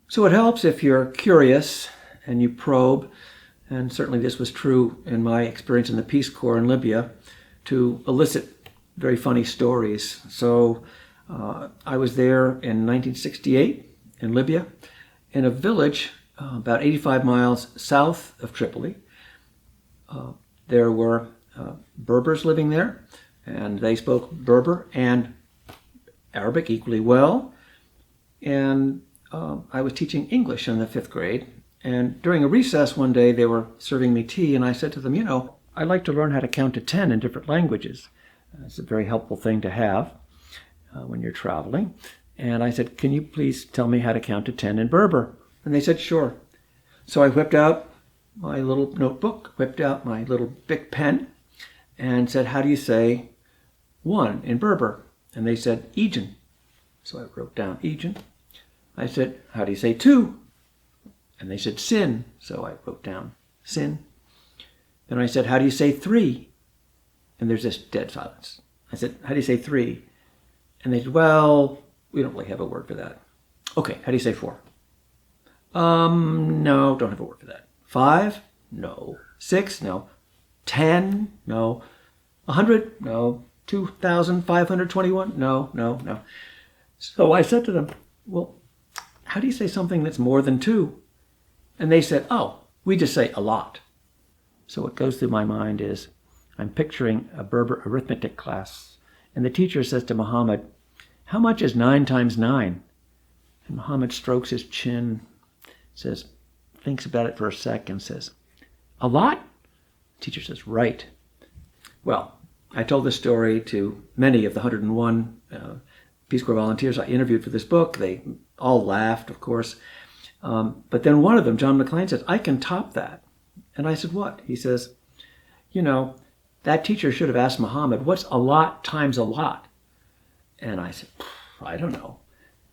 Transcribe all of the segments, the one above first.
So it helps if you're curious and you probe, and certainly this was true in my experience in the Peace Corps in Libya, to elicit very funny stories. So I was there in 1968 in Libya, in a village about 85 miles south of Tripoli. There were Berbers living there, and they spoke Berber and Arabic equally well. And I was teaching English in the 5th grade. And during a recess one day, they were serving me tea, and I said to them, I'd like to learn how to count to 10 in different languages. It's a very helpful thing to have when you're traveling. And I said, can you please tell me how to count to 10 in Berber? And they said, sure. So I whipped out my little notebook, whipped out my little Bic pen, and said, how do you say 1 in Berber? And they said, Ejin. So I wrote down Ejin. I said, how do you say 2? And they said, Sin. So I wrote down Sin. Then I said, how do you say 3? And there's this dead silence. I said, how do you say 3? And they said, well, we don't really have a word for that. Okay, how do you say 4? No, don't have a word for that. 5? No. 6? No. 10? No. 100? No. 2,521? No. So I said to them, well, how do you say something that's more than 2? And they said, oh, we just say a lot. So what goes through my mind is, I'm picturing a Berber arithmetic class, and the teacher says to Muhammad, how much is 9 times 9? And Muhammad strokes his chin, thinks about it for a sec, and says, a lot? The teacher says, right. Well, I told this story to many of the 101 Peace Corps volunteers I interviewed for this book. They all laughed, of course. But then one of them, John McLean, says, I can top that. And I said, what? He says, that teacher should have asked Muhammad, what's a lot times a lot? And I said, I don't know.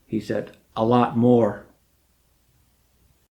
He said, a lot more.